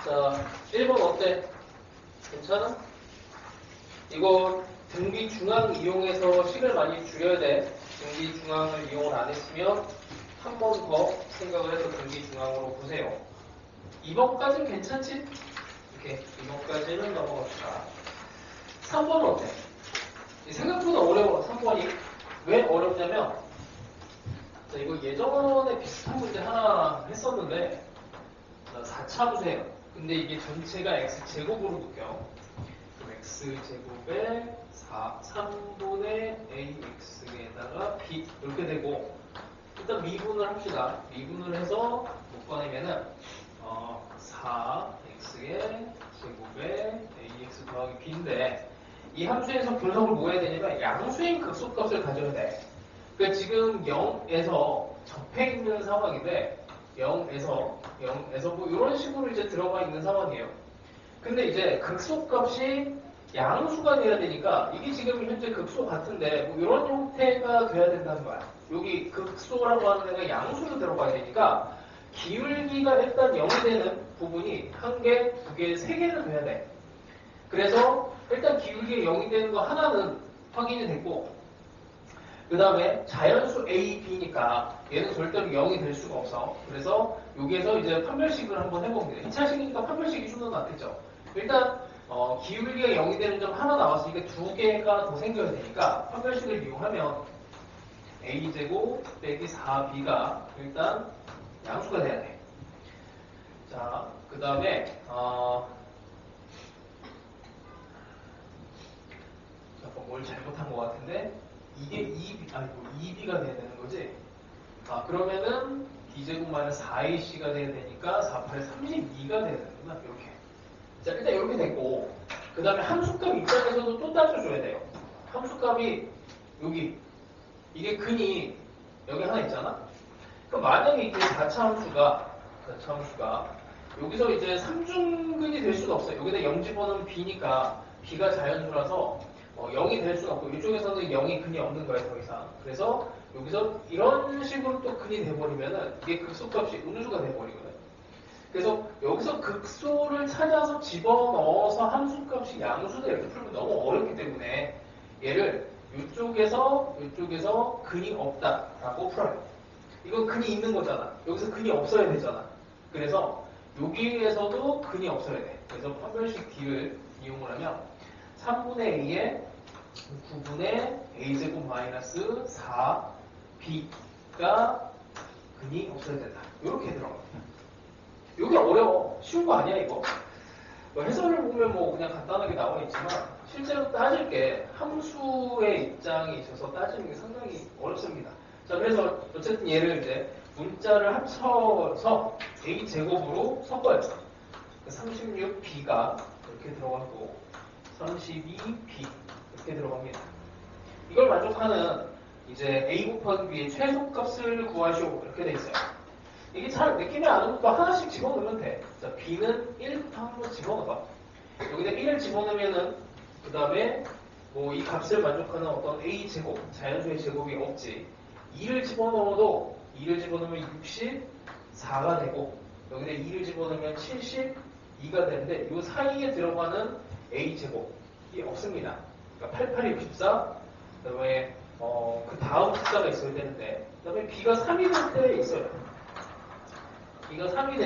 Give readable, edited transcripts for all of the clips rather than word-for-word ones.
자, 1번 어때? 괜찮아? 이거 등비 중앙 이용해서 식을 많이 줄여야 돼. 등비 중앙을 이용을 안 했으면 한 번 더 생각을 해서 등비 중앙으로 보세요. 2번까지는 괜찮지? 이렇게 2번까지는 넘어갑시다. 3번은 어때? 생각보다 어려워. 3번이. 왜 어렵냐면 자, 이거 예전에 비슷한 문제 하나 했었는데 4차수예요. 근데 이게 전체가 x제곱으로 묶여. x제곱에 3분의 ax에다가 b 이렇게 되고 일단 미분을 합시다. 미분을 해서 묶어내면은 4x의 제곱에 ax 더하기 b인데 이 함수에서 분석을 뭐 해야 되냐면 양수인 극소값을 가져야 돼. 그러니까 지금 0에서 접해 있는 상황인데 0에서 뭐 이런 식으로 이제 들어가 있는 상황이에요. 근데 이제 극소값이 양수가 돼야 되니까 이게 지금 현재 극소 같은데 뭐 이런 형태가 돼야 된다는 거야. 여기 극소라고 하는 애가 양수로 들어가야 되니까 기울기가 일단 0이 되는 부분이 1개, 2개, 3개는 돼야 돼. 그래서 일단 기울기가 0이 되는 거 하나는 확인이 됐고 그 다음에 자연수 A, B니까 얘는 절대로 0이 될 수가 없어. 그래서 여기에서 이제 판별식을 한번 해봅니다. 2차식이니까 판별식이 좀 더 낫겠죠. 일단 기울기가 0이 되는 점 하나 나왔으니까 2개가 더 생겨야 되니까 판별식을 이용하면 A제곱 빼기 4B가 일단 양수가 돼야 돼. 자, 그 다음에 잠깐 뭘 잘못한 것 같은데 이게 2B가 돼야 되는 거지? 그러면은 B제곱 마이너스 4AC가 돼야 되니까 4, 8, 32가 돼야 되는구나. 이렇게. 자, 일단 이렇게 됐고, 그 다음에 함수값 입장에서도 또 따져줘야 돼요. 함수값이 여기, 이게 근이 여기 하나 있잖아? 그럼 만약에 이게 4차 함수가, 여기서 이제 3중근이 될 수가 없어요. 여기다 0 집어넣으면 B니까 B가 자연수라서 0이 될 수는 없고 이쪽에서는 0이 근이 없는 거예요. 더 이상. 그래서 여기서 이런 식으로 또 근이 돼버리면은 이게 극소값이 음수가 돼버리거든. 그래서 여기서 극소를 찾아서 집어넣어서 함수값이 양수다 이렇게 풀면 너무 어렵기 때문에 얘를 이쪽에서 근이 없다라고 풀어요. 이건 근이 있는 거잖아. 여기서 근이 없어야 되잖아. 그래서 여기에서도 근이 없어야 돼. 그래서 판별식 D를 이용을 하면 3분의 A에 9분의 A제곱 마이너스 4B가 근이 없어야 된다. 이렇게 들어갑니다. 이게 어려워. 쉬운 거 아니야 이거? 해설을 보면 뭐 그냥 간단하게 나와 있지만 실제로 따질 게 함수의 입장에 있어서 따지는 게 상당히 어렵습니다. 자, 그래서 어쨌든 얘를 이제 문자를 합쳐서 A제곱으로 섞어요. 36B가 이렇게 들어가고 32B 이렇게 들어갑니다. 이걸 만족하는 이제 A 곱하기 B의 최소값을 구하시오 이렇게 돼 있어요. 이게 잘 느낌이 안 오면 또 하나씩 집어넣으면 돼. 자, B는 1부터 한번 집어넣어봐. 여기다 1을 집어넣으면은 그 다음에 뭐 이 값을 만족하는 어떤 A 제곱, 자연수의 제곱이 없지. 2를 집어넣어도 2를 집어넣으면 64가 되고 여기다 2를 집어넣으면 72가 되는데 이 사이에 들어가는 A 제곱이 없습니다. 그러니까 88, 64, 그 다음에 그 다음 숫자가 있어야 되는데 그 다음에 B가 3이 될 때 있어요. B가 3이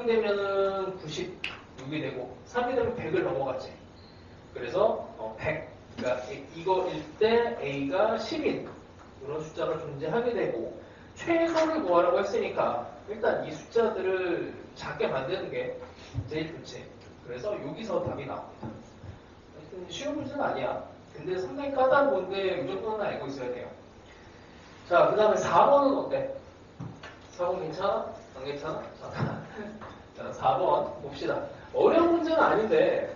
되면은 96이 되고 3이 되면 100을 넘어갔지. 그래서 100, 그러니까 이거일 때 A가 10인 이런 숫자가 존재하게 되고 최소를 구하라고 했으니까 일단 이 숫자들을 작게 만드는 게 제일 좋지. 그래서 여기서 답이 나옵니다. 쉬운 문제는 아니야. 근데 상당히 까다로운 건데 이 정도는 알고 있어야 돼요. 자, 그 다음에 4번은 어때? 4번 괜찮아? 안 괜찮아? 자, 4번 봅시다. 어려운 문제는 아닌데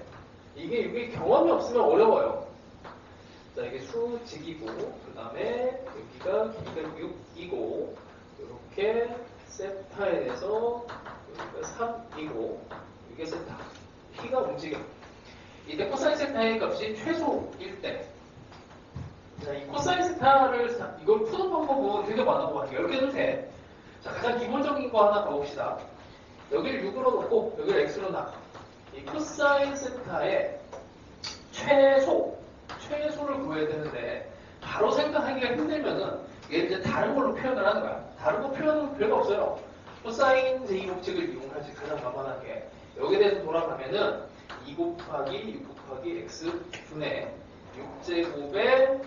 이게 경험이 없으면 어려워요. 자, 이게 수직이고 그 다음에 여기가 길이가 6이고 이렇게 세타에 대해서 여기가 3이고 이게 세타. P가 움직여. 이때 코사인 세타의 값이 최소일 때. 자, 이 코사인 세타를 이걸 푸는 방법은 되게 많아. 뭐 10개도 돼. 자, 가장 기본적인 거 하나 가봅시다. 여기를 6으로 놓고 여기를 x로 놔. 이 코사인 세타의 최소를 구해야 되는데 바로 생각하기가 힘들면은 얘를 이제 다른 걸로 표현을 하는 거야. 다른 거 표현은 별거 없어요. 코사인 제2법칙을 이용하지 가장 간단하게. 여기에 대해서 돌아가면은 2 곱하기 6 곱하기 x 분의 6제곱에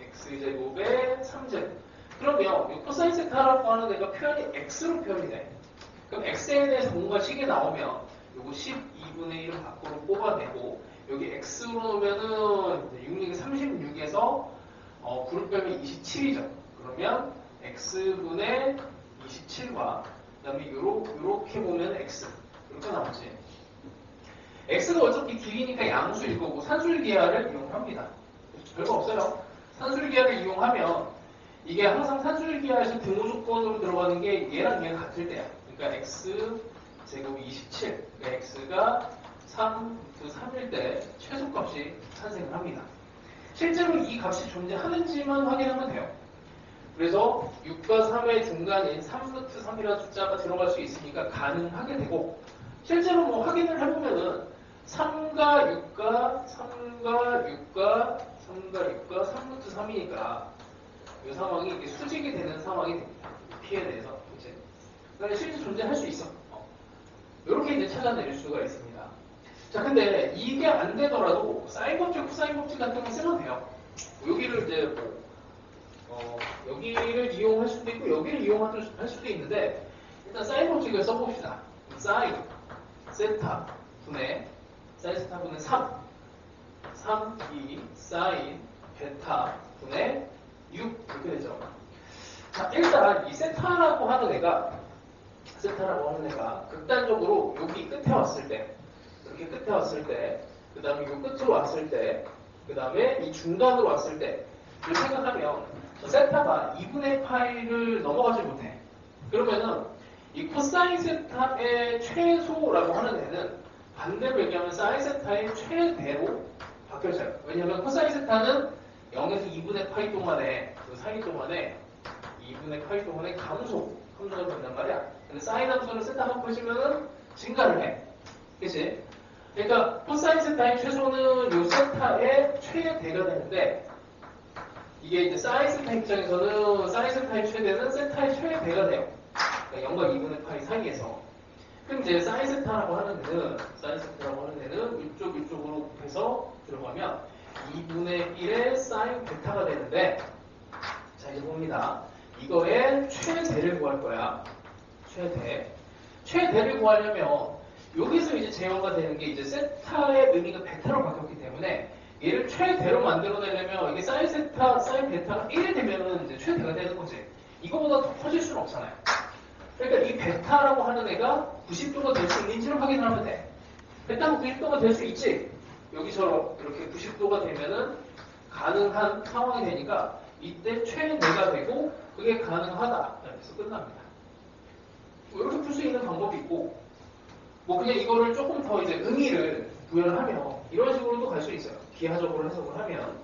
x제곱에 3제곱. 그러면 이 코사인 세타라고 하는 애가 표현이 x로 표현이 돼. 그럼 x에 대해서 뭔가 식이 나오면 요거 12분의 1을 밖으로 뽑아내고 여기 x로 놓으면은 6, 36에서 구를 빼면 27이죠. 그러면 x분의 27과 그 다음에 요렇게 보면 x 이렇게 나오지. x가 어차피 길이니까 양수일 거고 산술기하를 이용합니다. 별거 없어요. 산술기하를 이용하면 이게 항상 산술기하에서 등호 조건으로 들어가는 게 얘랑 얘가 같을 때야. 그러니까 x 제곱이 27, 그러니까 x가 3일 때 최소값이 산생을 합니다. 실제로 이 값이 존재하는지만 확인하면 돼요. 그래서 6과 3의 중간인 3루트 3이라는 숫자가 들어갈 수 있으니까 가능하게 되고 실제로 뭐 확인을 해보면은 3과 6과 3루트 3이니까 이 상황이 이게 수직이 되는 상황이 됩니다. P에 대해서. 그치? 그러니까 실제 존재할 수 있어. 이렇게 이제 찾아낼 수가 있습니다. 자, 근데 이게 안 되더라도 사인 법칙, 코사인 법칙 같은 거 쓰면 돼요. 여기를 이제 여기를 이용할 수도 있고 여기를 이용할 수도 있는데 일단 사인 법칙을 써봅시다. 사인 세타 분의 3, 2, 사인 베타 분의 6 이렇게 되죠. 자, 일단 이 세타라고 하는 애가 극단적으로 여기 끝에 왔을 때, 이렇게 끝에 왔을 때, 그 다음에 이 끝으로 왔을 때, 그 다음에 이 중간으로 왔을 때, 이렇게 생각하면 저 세타가 2분의 파이를 넘어가지 못해. 그러면은 이 코사인 세타의 최소라고 하는 애는 반대로 얘기하면 사인 세타의 최대로 바뀌어져요. 왜냐하면 코사인 세타는 0에서 2분의 파이 동안에, 그 사이 동안에 2분의 파이 동안에 함수가 된단 말이야. 근데 사인 함수는 세타가 커지면은 증가를 해. 그치? 그러니까 코사인 세타의 최소는 이 세타의 최대가 되는데 이게 이제 사인 세타 입장에서는 사인 세타의 최대는 세타의 최대가 돼요. 그러니까 0과 2분의 파이 사이에서. 그럼 이제 사인 세타라고 하는 애는 이쪽으로 곱해서 들어가면 2분의 1의 사인 베타가 되는데 자 이제 봅니다. 이거의 최대를 구할 거야. 최대를 구하려면 여기서 이제 제어가 되는 게 이제 세타의 의미가 베타로 바뀌었기 때문에 얘를 최대로 만들어내려면 이게 사인 세타, 사인 베타가 1이 되면은 이제 최대가 되는 거지. 이거보다 더 커질 수는 없잖아요. 그러니까 이 베타라고 하는 애가 90도가 될 수 있는지를 확인하면 돼. 베타가 90도가 될 수 있지. 여기처럼 이렇게 90도가 되면은 가능한 상황이 되니까 이때 최대가 되고 그게 가능하다. 그래서 끝납니다. 이렇게 풀 수 있는 방법이 있고 뭐 그냥 이거를 조금 더 이제 의미를 부여를 하면 이런 식으로도 갈 수 있어요. 기하적으로 해석을 하면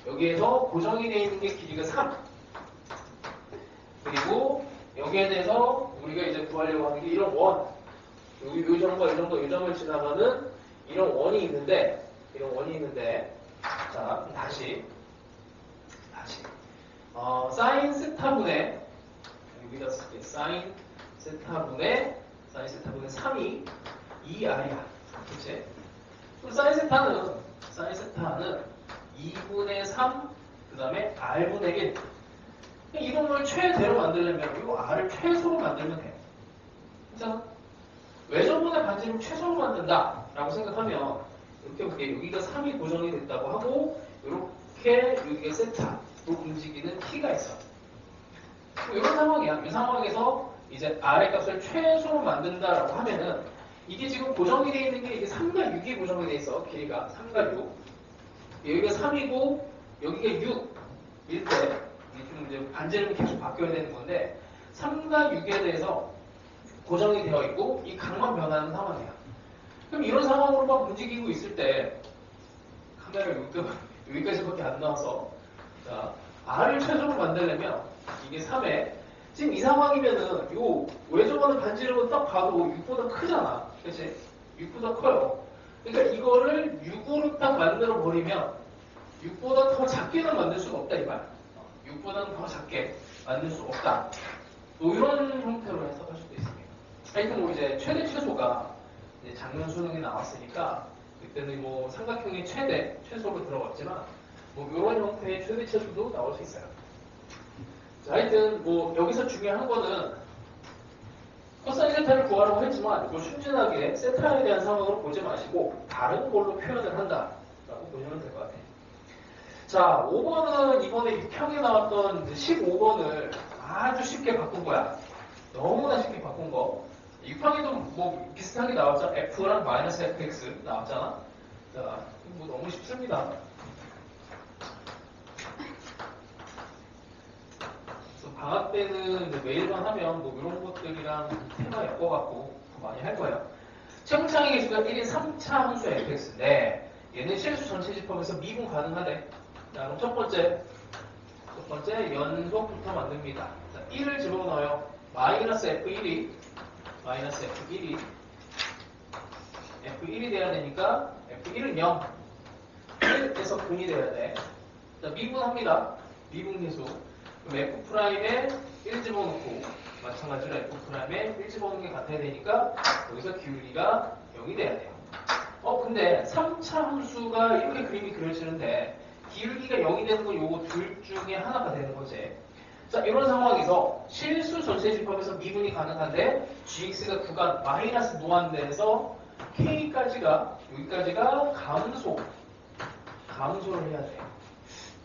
여기에서 고정이 되어 있는 게 길이가 3 그리고 여기에 대해서 우리가 이제 구하려고 하는 게 이런 원 여기 요 점과 요 점을 지나가는 이런 원이 있는데 자 다시 사인 세타분의 여기다 쓸게 사인 세타분의 3이 2r이야. 그치? 그럼 사인 세타는 2분의 3, 그 다음에 r분의 1. 이동을 최대로 만들려면 이거 r을 최소로 만들면 돼요. 괜찮아? 외접분의 반지름 최소로 만든다 라고 생각하면 이렇게 볼게. 여기가 3이 고정이 됐다고 하고 이렇게 여기가 세타로 움직이는 키가 있어. 이런 상황이야. 이 상황에서 이제 r의 값을 최소로 만든다라고 하면은 이게 지금 고정이 되어 있는 게 이게 3과 6이 고정이 되어 있어. 길이가 3과 6. 여기가 3이고 여기가 6일 때 이제 반지름이 계속 바뀌어야 되는 건데 3과 6에 대해서 고정이 되어 있고 이 각만 변하는 상황이야. 그럼 이런 상황으로 막 움직이고 있을 때 카메라가 여기까지밖에 안 나와서 자 r을 최소로 만들려면 이게 3에 지금 이 상황이면은 요 외접하는 반지름은 딱 봐도 6보다 크잖아. 그치? 6보다 커요. 그러니까 이거를 6으로 딱 만들어 버리면 6보다 더 작게는 만들 수가 없다 이 말. 6보다는 더 작게 만들 수 없다. 뭐 이런 형태로 해석할 수도 있습니다. 하여튼 뭐 이제 최대 최소가 이제 작년 수능에 나왔으니까 그때는 뭐 삼각형의 최대 최소로 들어갔지만 뭐 이런 형태의 최대 최소도 나올 수 있어요. 자, 하여튼 뭐 여기서 중요한 거는 코사인 세타를 구하라고 했지만 뭐 순진하게 세타에 대한 상황으로 보지 마시고 다른 걸로 표현을 한다라고 보시면 될 것 같아요. 자, 5번은 이번에 6형에 나왔던 15번을 아주 쉽게 바꾼 거야. 너무나 쉽게 바꾼 거. 6형에도 뭐 비슷하게 나왔죠. F랑 마이너스 FX 나왔잖아. 자, 뭐 너무 쉽습니다. 방학 때는 이제 매일만 하면 뭐 이런 것들이랑 테마 엮어갖고 더 많이 할 거예요. 최고창의 개수가 1인 3차 함수 fx인데 얘는 실수 전체 집합에서 미분 가능하대. 자, 그럼 첫 번째 연속부터 만듭니다. 자, 1을 집어넣어요. 마이너스 f1이 F1이 돼야 되니까 F1은 0. 1에서 근이 돼야 돼. 자, 미분합니다. 미분계수. 그럼 F'에 1 집어넣고 마찬가지로 F'에 1 집어넣는 게 같아야 되니까 여기서 기울기가 0이 돼야 돼요. 근데 3차 함수가 이렇게 그림이 그려지는데 기울기가 0이 되는 건 요거 둘 중에 하나가 되는 거지. 자, 이런 상황에서 실수 전체 집합에서 미분이 가능한데 gx가 구간 마이너스 무한대에서 k까지가 여기까지가 감소를 해야 돼요.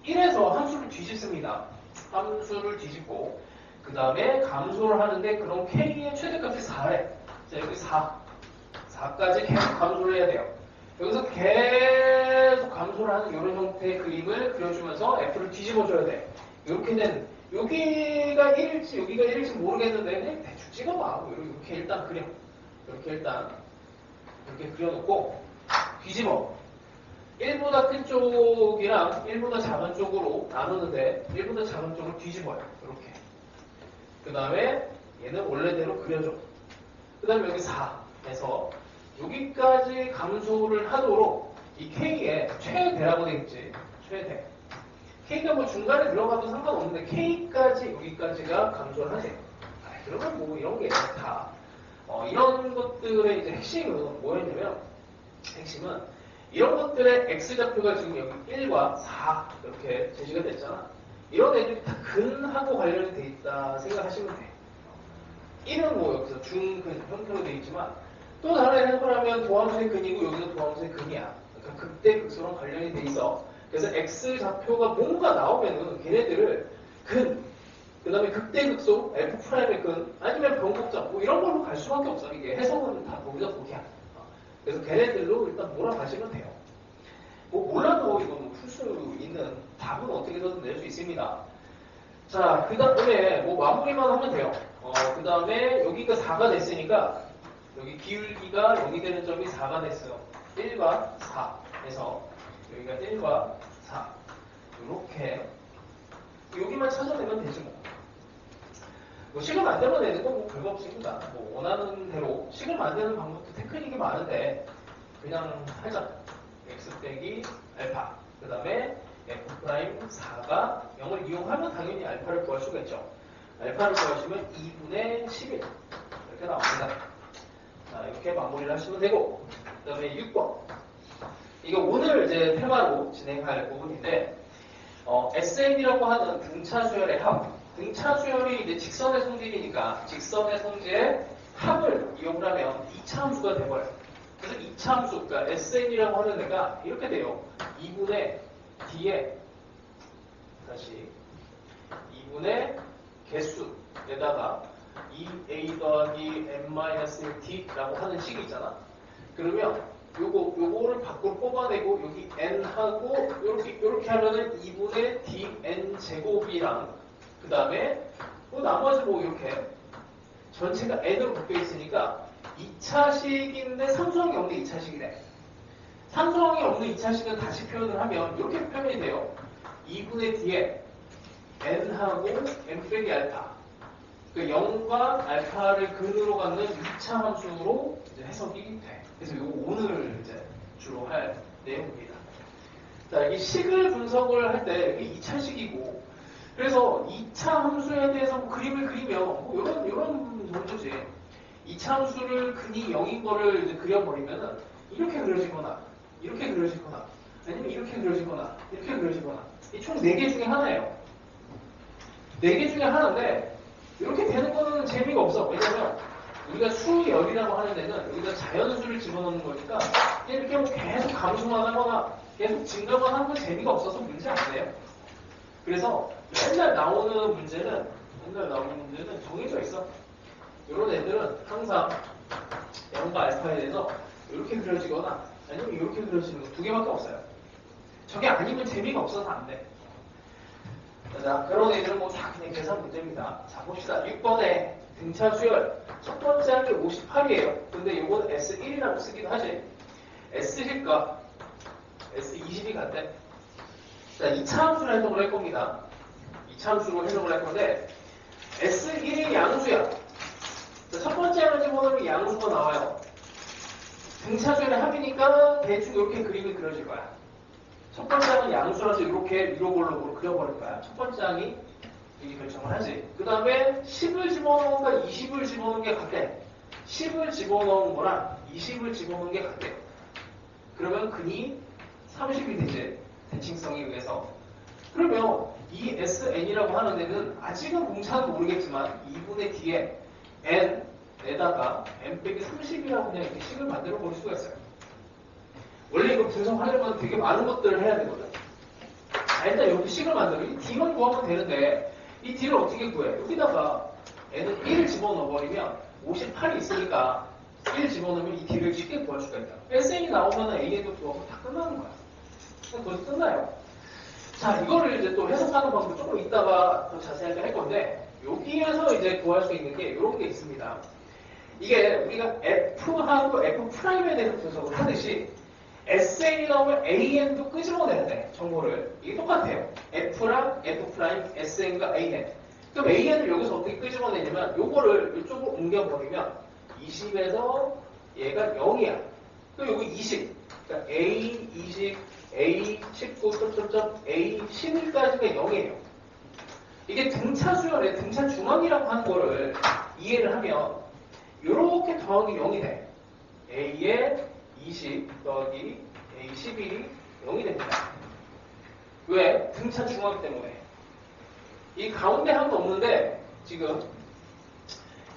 1에서 함수를 뒤집습니다. 함수를 뒤집고 그 다음에 감소를 하는데 그럼 k의 최대값이 4래. 자, 여기 4까지 계속 감소를 해야 돼요. 여기서 계속 감소를 하는 이런 형태의 그림을 그려주면서 f를 뒤집어줘야 돼. 이렇게 된 여기가 1일지 여기가 1일지 모르겠는데 그냥 대충 찍어봐. 이렇게 일단 그려. 이렇게 그려놓고 뒤집어. 1보다 큰 쪽이랑 1보다 작은 쪽으로 나누는데 1보다 작은 쪽을 뒤집어요. 이렇게. 그 다음에 얘는 원래대로 그려줘. 그 다음에 여기 4에서 여기까지 감소를 하도록 이 K의 최대라고 되겠지. 최대. K가 뭐 중간에 들어가도 상관없는데 K까지 여기까지가 감소를 하세요. 그러면 뭐 이런 게 다 이런 것들의 이제 핵심은 뭐였냐면 핵심은 이런 것들의 X좌표가 지금 여기 1과 4 이렇게 제시가 됐잖아. 이런 애들이 다 근하고 관련이 돼 있다 생각하시면 돼. 1은 뭐 여기서 중근 형태로 돼 있지만 또 다른 해석을 하면 도함수의 근이고 여기서 도함수의 근이야. 그러니까 극대 극소랑 관련이 돼 있어. 그래서 X좌표가 뭔가 나오면은 걔네들을 근, 그 다음에 극대 극소, F'의 근, 아니면 변곡점 뭐 이런 걸로 갈 수밖에 없어. 이게 해석은 다 거기서 거기야. 그래서 걔네들로 일단 몰아가시면 돼요. 뭐 몰라도 이건 풀 수 있는 답은 어떻게든 낼 수 있습니다. 자, 그 다음에 뭐 마무리만 하면 돼요. 그 다음에 여기가 4가 됐으니까 여기 기울기가 0이 되는 점이 4가 됐어요. 1과 4에서 여기가 1과 4 이렇게 여기만 찾아내면 되지 뭐 식을 만들어내는 건 뭐 별거 없습니다. 뭐 원하는 대로 식을 만드는 방법도 테크닉이 많은데 그냥 하자. x 빼기 알파 그 다음에 f'4가 0을 이용하면 당연히 알파를 구할 수가 있죠. 알파를 구하시면 2분의 11 이렇게 나옵니다. 자, 이렇게 마무리를 하시면 되고 그 다음에 6번 이거 오늘 이제 테마로 진행할 부분인데 SN이라고 하는 등차 수열의 합 등차 수열이 이제 직선의 성질이니까 직선의 성질의 합을 이용을 하면 2차 함수가 돼버려요. 그래서 2차 함수, 그러니까 SN이라고 하는 애가 이렇게 돼요. 2분의 D에 다시 2분의 개수에다가 2A 더하기 N-1T라고 하는 식이 있잖아. 그러면 요거를 밖으로 뽑아내고 여기 N하고 요렇게 하면은 2분의 DN 제곱이랑 그 다음에 나머지 뭐 이렇게 전체가 N으로 묶여 있으니까 2차식인데 삼수항이 없는 2차식이래. 삼수항이 없는 2차식은 다시 표현을 하면 이렇게 표현이 돼요. 2분의 D에 N하고 M 빼기 알파 그 0과 알파를 근으로 갖는 2차 함수로 이제 해석이 돼. 그래서 이거 오늘 이제 주로 할 내용입니다. 자, 이 식을 분석을 할 때 이게 2차식이고, 그래서 2차 함수에 대해서 뭐 그림을 그리면 뭐 이런 정도지. 2차 함수를 근이 0인 거를 이제 그려버리면은 이렇게 그려지거나, 이렇게 그려지거나, 아니면 이렇게 그려지거나, 이렇게 그려지거나. 이 총 4개 중에 하나예요. 4개 중에 하나인데, 이렇게 되는 거는 재미가 없어. 왜냐면 우리가 수열이라고 하는 데는 여기다 자연수를 집어넣는 거니까 이렇게 뭐 계속 감소만 하거나 계속 증가만 하는 건 재미가 없어서 문제 안 돼요. 그래서 맨날 나오는 문제는 정해져 있어. 이런 애들은 항상 0과 알파에 대해서 이렇게 그려지거나 아니면 이렇게 그려지는 거 2개밖에 없어요. 저게 아니면 재미가 없어서 안 돼. 자, 그런 애들은 뭐 다 그냥 계산 문제입니다. 자, 봅시다. 6번에 등차 수열. 첫 번째 항이 58이에요. 근데 이건 S1이라고 쓰기도 하지. S10과 S20이 같대. 자, 2차 함수를 해석을 할 겁니다. 2차 함수로 해석을 할 건데, S1이 양수야. 자, 첫 번째 항을 집어넣으면 양수가 나와요. 등차 수열의 합이니까 대충 이렇게 그림이 그려질 거야. 첫 번째 항은 양수라서 이렇게 위로볼록으로 그려버릴 거야. 첫 번째 항이 여기 결정을 하지. 그 다음에 10을 집어넣은 거랑 20을 집어넣은 게 같대. 10을 집어넣은 거랑 20을 집어넣은 게 같대. 그러면 근이 30이 되지. 대칭성에 의해서. 그러면 이 SN이라고 하는 데는 아직은 공차는 모르겠지만 2분의 뒤에 n에다가 n 빼기 30이라고 그냥 이렇게 식을 만들어 볼 수가 있어요. 원래 이거 분석하려면 되게 많은 것들을 해야 되거든. 자, 일단 여기 식을 만들어. 이 D만 구하면 되는데 이 D를 어떻게 구해? 여기다가 N은 1을 집어넣어버리면 58이 있으니까 1 집어넣으면 이 D를 쉽게 구할 수가 있다. SN이 나오면 AN도 구하고 다 끝나는 거야. 거기서 끝나요. 자, 이거를 이제 또 해석하는 방법 조금 이따가 더 자세하게 할 건데 여기에서 이제 구할 수 있는 게 이런 게 있습니다. 이게 우리가 F하고 F'에 대해서 분석을 하듯이 SN이 나오면 AN도 끄집어내야 돼, 정보를. 이게 똑같아요. F랑 F', SN과 AN. 그럼 AN을 여기서 어떻게 끄집어내냐면, 요거를 이쪽으로 옮겨버리면, 20에서 얘가 0이야. 그럼 여기 20. 그러니까 A 20, A 19, A 11까지가 0이에요. 이게 등차 수열의 등차 중앙이라고 하는 거를 이해를 하면, 요렇게 더하기 0이 돼. A에 20 더하기 A11이 0이 됩니다. 왜? 등차 중앙 때문에. 이 가운데 항도 없는데 지금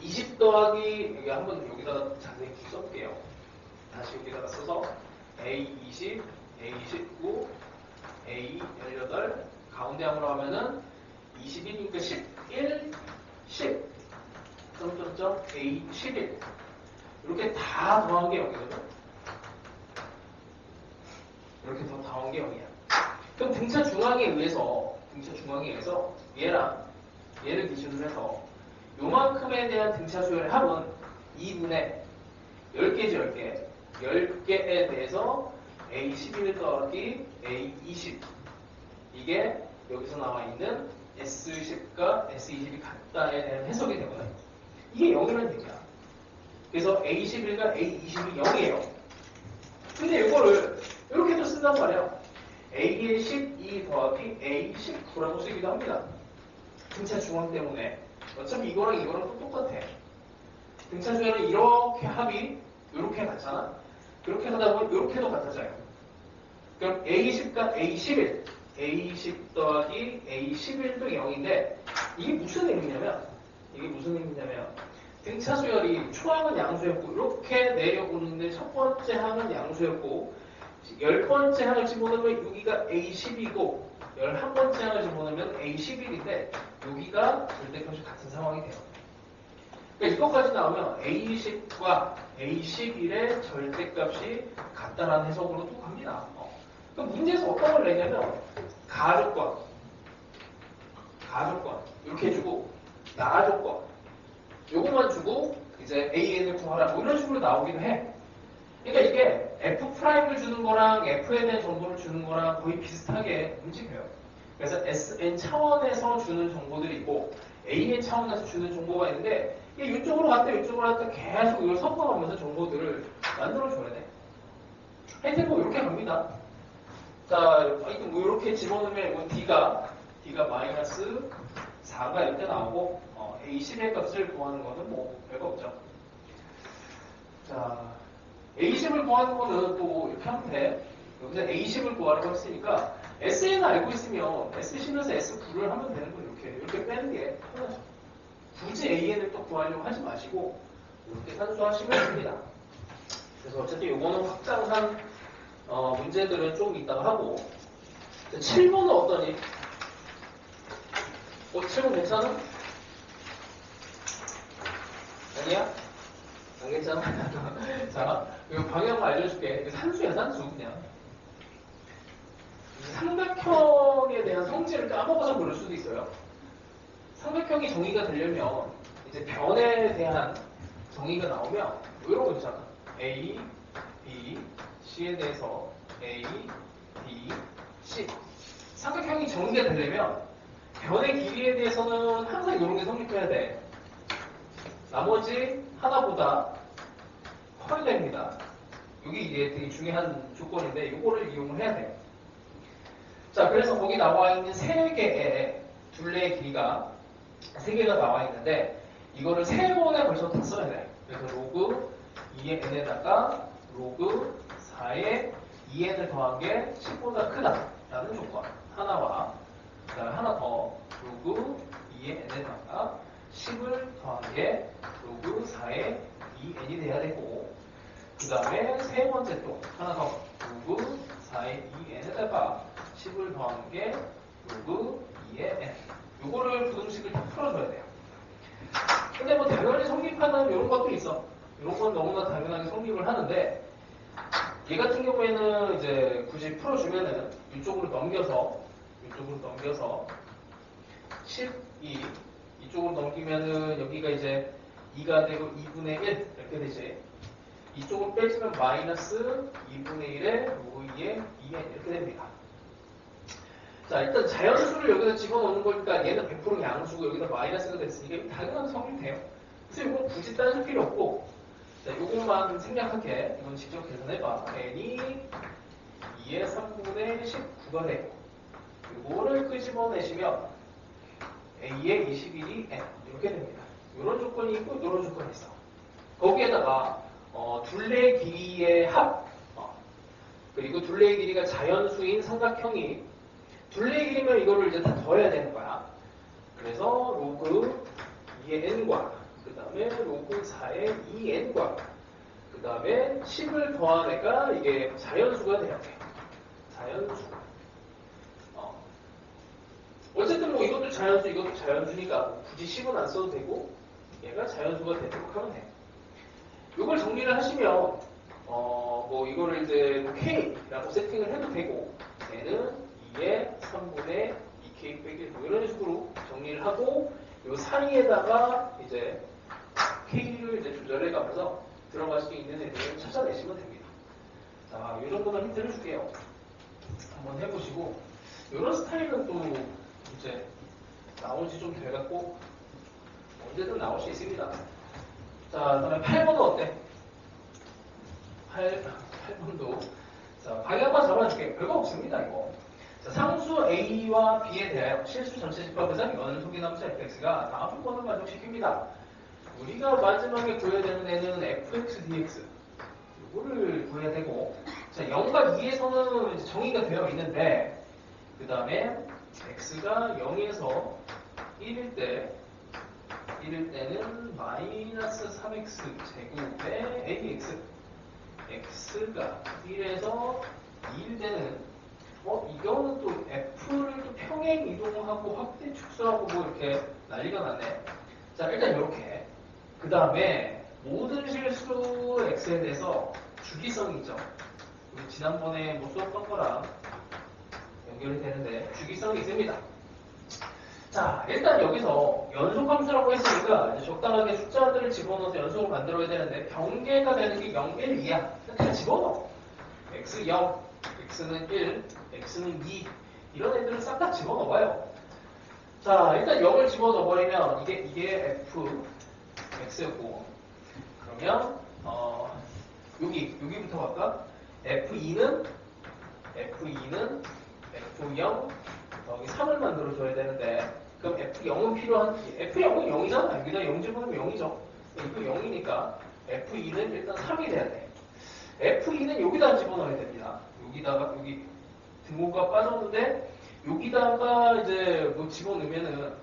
20 더하기 여기 한번 여기다가 자세히 써볼게요. 다시 여기다가 써서 A20, A19, A18 가운데 항으로 하면은 21이니까 11, 10 점점점 A11 이렇게 다 더한 게 0이거든. 이렇게 더 더한 게 0이야. 그럼 등차 중앙에 의해서 얘를 기준으로 해서 요만큼에 대한 등차 수열의 합은 2분의 10개지 10개. 10개에 대해서 A11 더하기 A20 이게 여기서 나와 있는 S10과 S20이 같다에 대한 해석이 되거든요. 이게 0이라는 얘기야. 그래서 A11과 A20이 0이에요. 근데 이거를 이렇게도 쓴단 말이야. A의 12 더하기 A19라고 쓰기도 합니다. 등차 중앙 때문에. 어차피 이거랑 또 똑같아. 등차 수열은 이렇게 합이 이렇게 같잖아. 그렇게 하다 보면 이렇게도 같아져요. 그럼 A10과 A11, A10 더하기 A11도 0인데 이게 무슨 의미냐면 등차 수열이 초항은 양수였고 이렇게 내려오는데 첫 번째 항은 양수였고 10번째 항을 집어넣으면 여기가 A10이고 11번째 항을 집어넣으면 A11인데 여기가 절대값이 같은 상황이 돼요. 그러니까 이것까지 나오면 A10과 A11의 절대값이 같다라는 해석으로 또 갑니다. 그럼 문제에서 어떤 걸 내냐면 가조건 이렇게 해주고 나조건 요것만 주고 이제 AN을 구하라 뭐 이런 식으로 나오기도 해. 그러니까 이게 F'을 주는 거랑 F에 대한 정보를 주는 거랑 거의 비슷하게 움직여요. 그래서 SN 차원에서 주는 정보들이 있고 A의 차원에서 주는 정보가 있는데 이쪽으로 갔다 이쪽으로 갔다 계속 이걸 섞어가면서 정보들을 만들어줘야 돼. 하여튼 뭐 이렇게 갑니다. 자, 하여튼 뭐 이렇게 집어넣으면 이건 D가 마이너스 4가 이렇게 나오고 A10의 값을 구하는 거는 뭐 별거 없죠. 자, A10을 구하는 거는 또 이렇게 하면 돼. 여기서 A10을 구하라고 했으니까 SN을 알고 있으면 SC면서 S9를 하면 되는 거예요. 이렇게 빼는 게 편하죠. 굳이 AN을 또 구하려고 하지 마시고 이렇게 산수하시면 됩니다. 그래서 어쨌든 이거는 확장한 문제들은 좀 이따가 하고 7번은 어떠니? 7번 괜찮아? 아니야? 안 괜찮아? 자, 이거 방향 알려줄게. 산수야, 산수 그냥. 삼각형에 대한 성질을 까먹어서 그럴 수도 있어요. 삼각형이 정의가 되려면 이제 변에 대한 정의가 나오면 이런 거 있잖아. A, B, C에 대해서 A, B, C. 삼각형이 정의가 되려면 변의 길이에 대해서는 항상 이런 게 성립해야 돼. 나머지 하나보다 커야 됩니다. 이게 이제 되게 중요한 조건인데 이거를 이용을 해야 돼. 자, 그래서 거기 나와 있는 세 개의 둘레의 길이가 세 개가 나와 있는데 이거를 세 번에 벌써 다 써야 돼. 그래서 로그 2의 n에다가 로그 4의 2n을 더한 게 10보다 크다라는 조건 하나와 그다음에 하나 더 로그 2의 n에다가 10을 더한 게 로그 4의 2n이 돼야 되고 그 다음에 세 번째 또 하나 더 로그 4의 2n에다가 10을 더하는 게 로그 2의 n. 요거를 부등식을 다 풀어줘야 돼요. 근데 뭐 당연히 성립하는 이런 것도 있어. 이런 건 너무나 당연하게 성립을 하는데 얘 같은 경우에는 이제 굳이 풀어주면은 이쪽으로 넘겨서 12 이쪽으로 넘기면은 여기가 이제 2가 되고 2분의 1 이렇게 되지. 이쪽으로 빼주면 마이너스 2분의 1에 로그 2의 2n 이렇게 됩니다. 자, 일단 자연수를 여기다 집어넣는 거니까 얘는 100% 양수고 여기다 마이너스가 됐으니까 당연한 성립돼요. 그래서 이건 굳이 따질 필요 없고 자, 이것만 생략하게 이건 직접 계산해봐. n이 2의 3분의 19가 되고 이거를 끄집어내시면 a의 21이 n 이렇게 됩니다. 이런 조건이 있고 이런 조건이 있어. 거기에다가 둘레의 길이의 합 그리고 둘레의 길이가 자연수인 삼각형이 둘레의 길이면 이거를 이제 다 더해야 되는 거야. 그래서 로그 2의 n과 그 다음에 로그 4의 2n과 그 다음에 10을 더한 애가 이게 자연수가 돼야 돼. 자연수. 어쨌든 뭐 이것도 자연수 이것도 자연수니까 굳이 10은 안 써도 되고 얘가 자연수가 되도록 하면 돼. 이걸 정리를 하시면 뭐 이거를 이제 뭐 K라고 세팅을 해도 되고 얘는 2의 3분의 2K 빼기 뭐 이런 식으로 정리를 하고 이 사이에다가 이제 K를 이제 조절해 가면서 들어갈 수 있는 애들을 찾아내시면 됩니다. 자, 이 정도만 힌트를 줄게요. 한번 해보시고 이런 스타일은 또 이제 나온 지 좀 돼갖고 언제든 나올 수 있습니다. 자, 그다음에 8번은 어때? 8번도 자, 방향만 잡아줄게. 별거 없습니다, 이거. 자, 상수 A와 B에 대하여 실수 전체 집합에서 연속이 남수 fx가 다음 조건을 만족시킵니다. 우리가 마지막에 구해야 되는 애는 fx, dx. 이거를 구해야 되고, 자, 0과 2에서는 정의가 되어 있는데, 그 다음에 x가 0에서 1일 때는 마이너스 3x 제곱의 ax. x가 1에서 2일 때는 이거는 또 f를 또 평행 이동하고 확대 축소하고 뭐 이렇게 난리가 났네. 자, 일단 이렇게 그 다음에 모든 실수 x에 대해서 주기성이 있죠. 우리 지난번에 뭐 수업한 거랑 연결이 되는데 주기성이 있습니다. 자, 일단 여기서 연속함수라고 했으니까 이제 적당하게 숫자들을 집어넣어서 연속을 만들어야 되는데 병계가 되는 게 0, 1, 2야. 그냥 집어넣어. x 0, x는 1, x는 2 이런 애들을 싹 다 집어넣어봐요. 자, 일단 0을 집어넣어버리면 이게 f x였고, 그러면 여기부터 갈까? f2는 f0 더하기 3을 만들어줘야 되는데, 그럼 f0은 f0은 0이잖아. 여기다 0 집어넣으면 0이죠. 이거 0이니까 f2는 일단 3이 돼야 돼. f2는 여기다 집어넣어야 됩니다. 여기 등호가 빠졌는데 여기다가 이제 뭐 집어넣으면은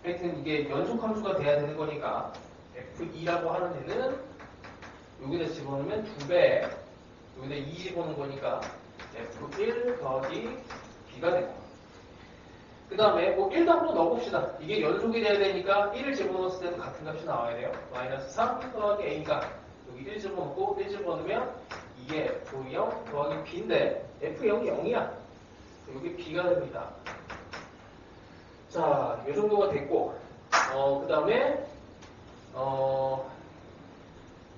하여튼 이게 연속함수가 돼야 되는 거니까 f2라고 하는 애는 여기다 집어넣으면 2배, 여기다 2 집어넣은 거니까 f1 더하기 b가 되고, 그 다음에 뭐 1도 한번 넣어봅시다. 이게 연속이 돼야 되니까 1을 집어넣었을 때는 같은 값이 나와야 돼요. 마이너스 3 더하기 a가 여기 1 집어넣고 1 집어넣으면 이게 f0 더하기 b인데 f0이 0이야. 여기 b가 됩니다. 자, 이 정도가 됐고, 그 다음에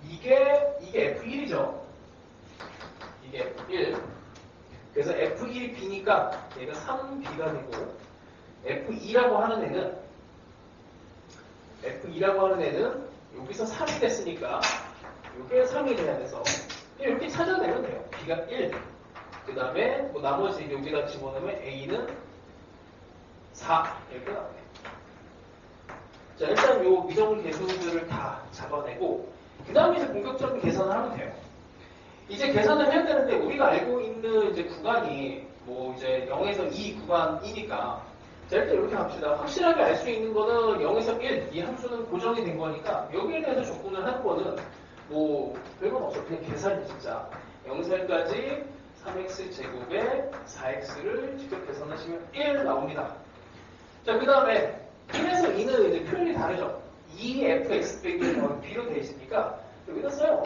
이게 f1이죠. 이게 f1. 그래서 f1이 b니까 얘가 3b가 되고, f2라고 하는 애는 여기서 3이 됐으니까 이게 3이 돼야 돼서 이렇게 찾아내면 돼요. b가 1. 그 다음에 뭐 나머지 여기다 집어넣으면 a는 4 이렇게 나와요. 자, 일단 요 미정분 계수들을 다 잡아내고, 그 다음에 이제 본격적인 계산을 하면 돼요. 이제 계산을 해야 되는데 우리가 알고 있는 이제 구간이 뭐 이제 0에서 2 구간이니까, 자, 일단 이렇게 합시다. 확실하게 알 수 있는 거는 0에서 1, 이 함수는 고정이 된 거니까 여기에 대해서 조건을 한 거는 뭐 별건 없어. 그냥 계산이 진짜 0에서 1까지 3x 제곱에 4x를 직접 계산하시면 1 나옵니다. 자, 그 다음에 1에서 2는 이제 표현이 다르죠. 2fx 빼기 1 더하기 b로 되어 있으니까 여기다 써요.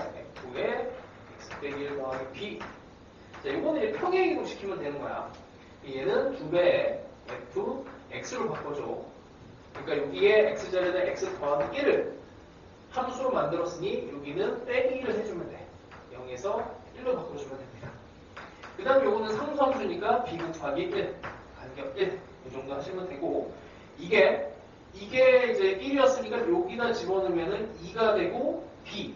f에 x 빼기 1 더하기 b. 자, 이거는 이제 평행이동 시키면 되는 거야. 얘는 2배의 f x로 바꿔줘. 그러니까 여기에 x자리에다 x 더하기 1을 함수로 만들었으니 여기는 빼기 1을 해주면 돼. 0에서 1로 바꿔주면 됩니다. 그 다음에 요거는 상수함수니까 b 곱하기 1, 간격 1, 이 정도 하시면 되고, 이게 이제 1이었으니까 여기다 집어넣으면은 2가 되고 b,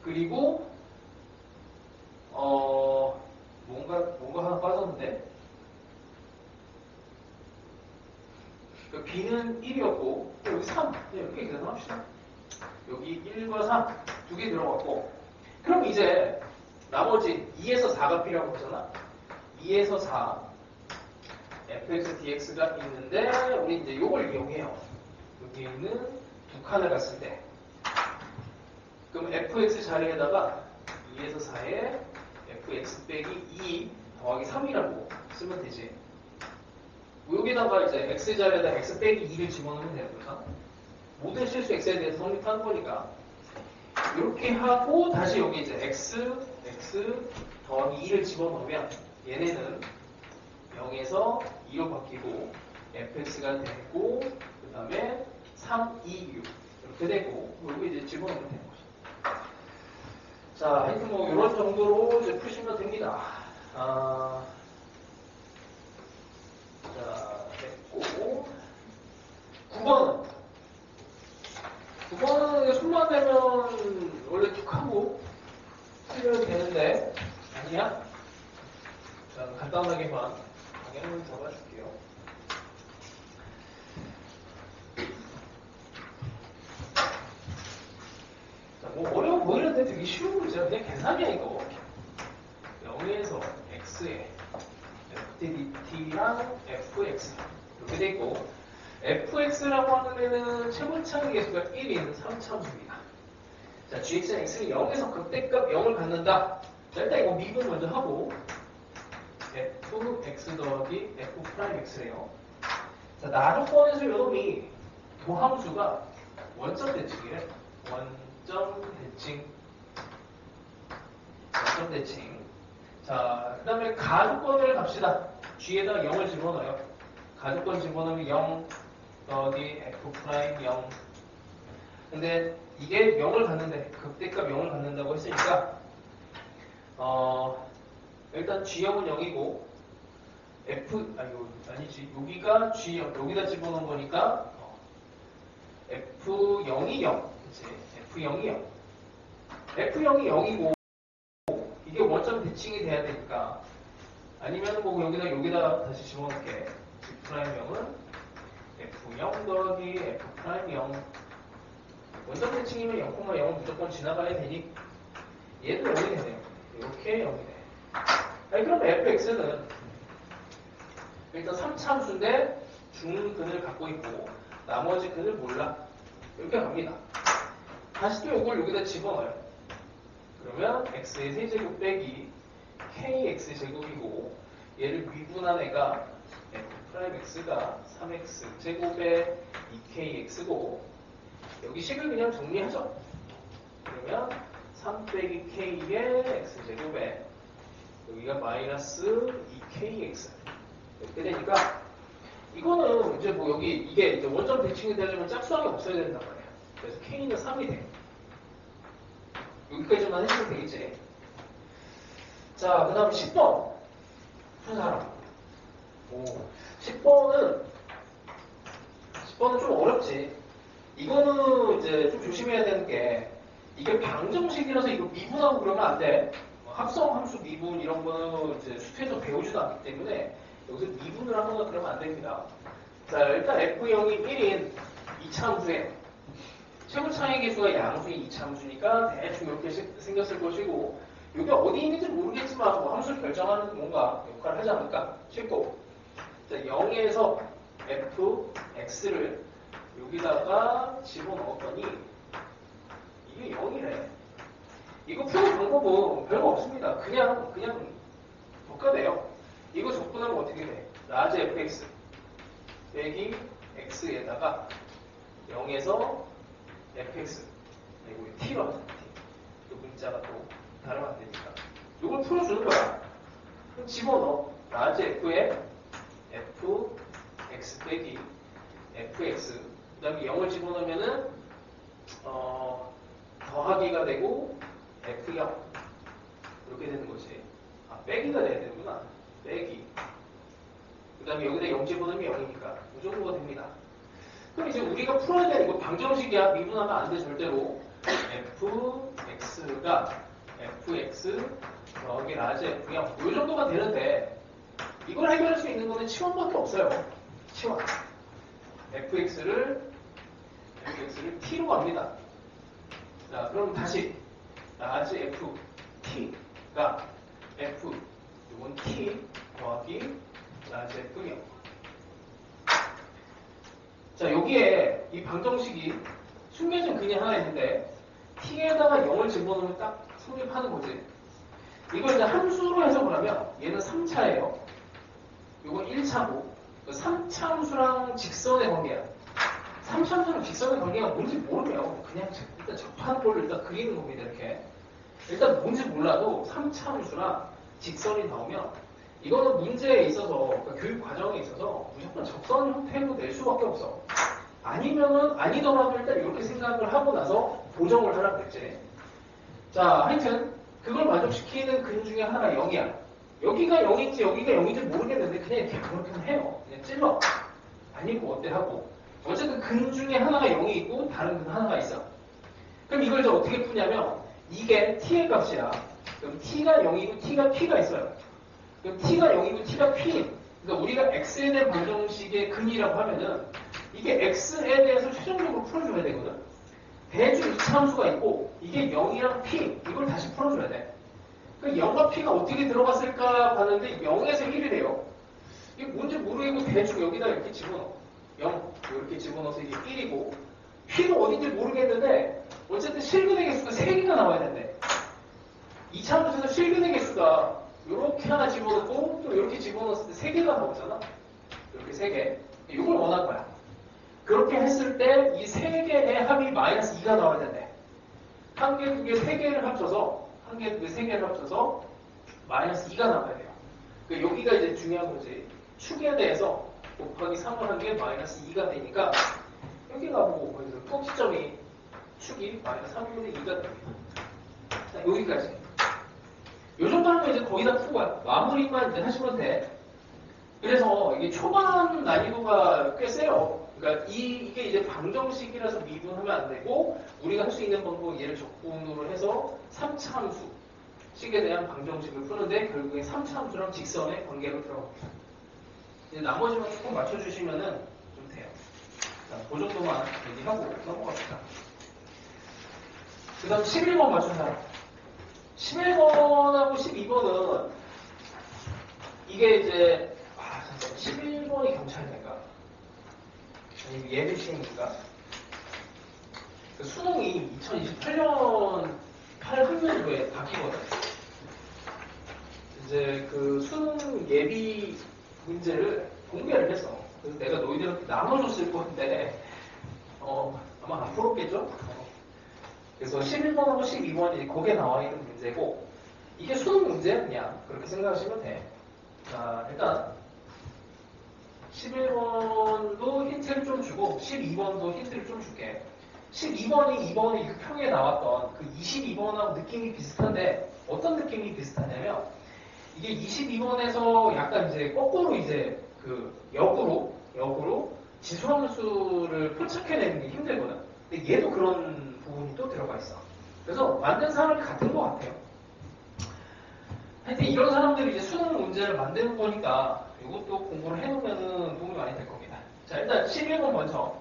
그리고 뭔가 하나 빠졌는데, 그 b는 1이었고 여기 3, 이렇게 계산합시다. 여기 1과 3 두 개 들어갔고, 그럼 이제 나머지 2에서 4가 필요한 거잖아. 2에서 4 fx dx가 있는데 우리 이제 요걸 이용해요. 여기 있는 두 칸을 갔을 때, 그럼 fx 자리에다가 2에서 4에 fx 빼기 2 더하기 3이라고 쓰면 되지. 여기다가 이제 x 자리에다 x 빼기 2를 집어넣으면 되는 거죠. 모든 실수 x에 대해서 성립하는 거니까 이렇게 하고, 다시 여기 이제 x 더하기 2를 집어넣으면 얘네는 0에서 2로 바뀌고 fx가 되고, 그 다음에 3, 2, 6 이렇게 되고, 여기 이제 집어넣으면 되는 거죠. 자, 하여튼 뭐 이런 정도로 이제 푸시면 됩니다. 자, 됐고, 9번은 손만 대면 원래 툭 하고 풀려도 되는데, 아니야? 자, 간단하게만 방향을 잡아줄게요. 자, 뭐 어려워 보이는데 되게 쉬운 문제야. 그냥 계산이야 이거. 0에서 x에 ft랑 fx 이렇게 돼 있고, fx라고 하는 애는 최고차의 계수가 1인 3차수입니다. 자, gx는 x는 0에서 극대값 0을 갖는다. 자, 일단 이거 미분 먼저 하고, fx 더하기 f'x래요. 자, 나눗번에서 요놈이 도함수가 원점 대칭이래. 원점 대칭. 자, 그 다음에 가주권을 갑시다. g에다가 0을 집어넣어요. 가주권 집어넣으면 0 더하기 f' 0. 근데 이게 0을 갖는데, 극대값 0을 갖는다고 했으니까 일단 g형은 0이고 아니지. 여기가 G0, 여기다 집어넣은 거니까 F0이 0. 그치? F0이 0. F0이 0이고, 이게 원점 대칭이 돼야 되니까. 아니면 뭐 여기다 다시 집어넣게. G'0은 F0 더하기 F'0. 원점 대칭이면 0,0은 무조건 지나가야 되니, 얘도 0이 되네요. 이렇게 0이 돼. 아니, 그럼 fx는 일단 3차함수인데 중근을 갖고 있고 나머지 근을 몰라. 이렇게 갑니다. 다시 또 이걸 여기다 집어넣어요. 그러면 x의 세제곱 빼기 kx제곱이고 얘를 미분한 애가 f'x가 3x 제곱에 2kx고 여기 식을 그냥 정리하죠. 그러면 3 빼기 k의 x제곱에 여기가 마이너스 2kx 이렇게 되니까 이거는 이제 뭐 여기 이게 이제 원점 대칭이 되려면 짝수항이 없어야 된단 말이야. 그래서 k는 3이 돼. 여기까지만 해주면 되겠지. 자, 그 다음 10번 푼 사람. 10번은 좀 어렵지. 이거는 이제 좀 조심해야 되는 게 이게 방정식이라서 이거 미분하고 그러면 안 돼. 합성 함수 미분 이런 거는 이제 수트에서 배우지도 않기 때문에 여기서 미분을 하거나 그러면 안 됩니다. 자, 일단 F0이 1인 2차 함수에 최고 차이 계수가 양수인 2차 함수니까 대충 이렇게 생겼을 것이고 여기 어디 있는지 모르겠지만 뭐 함수를 결정하는 뭔가 역할을 하지 않을까 싶고 자, 0에서 fx를 여기다가 집어넣었더니 이게 0이래. 이거 푸는 방법은 별거 없습니다. 그냥 적가돼요. 이거 적분하면 어떻게 돼? 라지 fx 빼기 x에다가 0에서 fx 그리고 t로 하자. 또 문자가 또 다르면 안 되니까. 이걸 풀어주는 거야. 그럼 집어넣어. 라지 f에 fx 빼기 fx 그 다음에 0을 집어넣으면은 더하기가 되고 F0 이렇게 되는 거지. 아, 빼기가 돼야 되는구나. 빼기. 그 다음에 여기다 0 집어넣으면 0이니까 이 정도가 됩니다. 그럼 이제 우리가 풀어야 돼. 이거 방정식이야. 미분하면 안 돼 절대로. fx가 fx 더하기 라지 F0 이 정도가 되는데 이걸 해결할 수 있는 거는 치원밖에 없어요. 치원. fx를 t로 갑니다. 자, 그럼 다시 라지 ft가 f 이건 t 더하기 라지 f0. 자, 여기에 이 방정식이 숨겨진 근이 하나 있는데 t에다가 0을 집어넣으면 딱 성립하는 거지. 이걸 이제 함수로 해석을 하면 얘는 3차예요. 이건 1차고 3차 함수랑 직선의 관계야. 3차 함수랑 직선의 관계가 뭔지 모르면 그냥 일단 접하는 걸로 일단 그리는 겁니다. 이렇게. 일단 뭔지 몰라도 3차 함수랑 직선이 나오면 이거는 문제에 있어서 그러니까 교육 과정에 있어서 무조건 접선 형태로 낼 수밖에 없어. 아니면은 아니더라도 일단 이렇게 생각을 하고 나서 보정을 하라 그랬지. 자, 하여튼 그걸 만족시키는 근 중에 하나가 0이야. 여기가 0인지 여기가 0인지 모르겠는데 그냥 이렇게 그렇게만 해요. 그냥 찔러. 아니고 어때 하고. 어쨌든 근 중에 하나가 0이 있고 다른 근 하나가 있어. 그럼 이걸 이제 어떻게 푸냐면 이게 t의 값이야. 그럼 t가 0이고 t가 p가 있어요. 그럼 t가 0이고 t가 p. 그러니까 우리가 x에 대한 방정식의 근이라고 하면은 이게 x에 대해서 최종적으로 풀어줘야 되거든. 대충 2차 함수가 있고 이게 0이랑 p 이걸 다시 풀어줘야 돼. 그 0과 p가 어떻게 들어갔을까 봤는데 0에서 1이 돼요. 이게 뭔지 모르겠고 대충 여기다 이렇게 집어넣어. 0 이렇게 집어넣어서 이게 1이고 p도 어딘지 모르겠는데 어쨌든 실근의 개수가 3개가 나와야 된대. 2차 함수에서 실근의 개수가 이렇게 하나 집어넣고 또 이렇게 집어넣었을 때 3개가 나오잖아. 이렇게 3개. 이걸 원한 거야. 그렇게 했을 때 이 3개의 합이 마이너스 2가 나와야 된대. 1개, 2개, 3개를 합쳐서 1개, 2개, 3개를 합쳐서 마이너스 2가 나와야 돼요. 여기가 이제 중요한 거지. 축에 대해서 곱하기 3을 한 게 마이너스 2가 되니까 여기가 뭐 거기서 통치점이 축이 마이너스 3분의 2가 됩니다. 자, 여기까지. 요 정도 하면 이제 거의 다 푼 거야. 마무리만 이제 하시면 돼. 그래서 이게 초반 난이도가 꽤 세요. 그러니까 이게 이제 방정식이라서 미분하면 안 되고 우리가 할 수 있는 방법은 얘를 적분으로 해서 3차 함수 식에 대한 방정식을 푸는데 결국에 3차 함수랑 직선의 관계로 들어갑니다. 이제 나머지만 조금 맞춰주시면은 좀 돼요. 자, 그 정도만 얘기하고 넘어갑시다. 그 다음 11번 맞춘 사람. 11번하고 12번은 이게 이제 11번이 경찰인가? 아니면 예비시행인가? 그 수능이 2028년 8학년도에 바뀌거든. 이제 그 수능 예비 문제를 공개를 했어. 그래서 내가 너희들한테 나눠줬을 건데, 아마 안 풀었겠죠? 그래서 11번하고 12번이 거기에 나와 있는 문제고, 이게 수능 문제야, 그냥. 그렇게 생각하시면 돼. 자, 일단, 11번도 힌트를 좀 주고, 12번도 힌트를 좀 줄게. 12번이 이번에 6평에 나왔던 그 22번하고 느낌이 비슷한데, 어떤 느낌이 비슷하냐면, 이게 22번에서 약간 이제 거꾸로 이제 그 역으로 지수함수를 포착해내는 게 힘들거든. 근데 얘도 그런 부분이 또 들어가 있어. 그래서 만든 사람이 같은 것 같아요. 하여튼 이런 사람들이 이제 수능 문제를 만드는 거니까 이것도 공부를 해놓으면 도움이 많이 될 겁니다. 자, 일단 11번 먼저.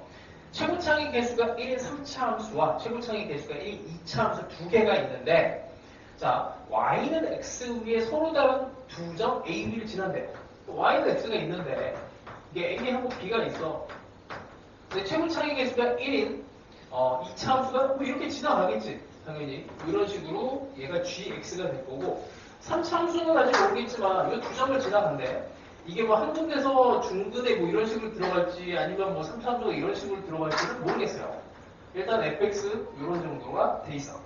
최고창의 개수가 1인 3차 함수와 최고창의 개수가 1인 2차 함수 두 개가 있는데, 자, y는 x 위에 서로 다른 두 점 a, b를 지난대요. y는 x가 있는데 이게 a하고 b가 있어. 근데 최고창의 개수가 1인 2차 함수가 뭐 이렇게 지나가겠지. 당연히 이런 식으로 얘가 gx가 될 거고, 3차 함수는 아직 모르겠지만 이 두 점을 지나간대. 이게 뭐 한 군데서 중근에 뭐 이런 식으로 들어갈지 아니면 뭐 3차 함수가 이런 식으로 들어갈지는 모르겠어요. 일단 fx 이런 정도가 돼 있어.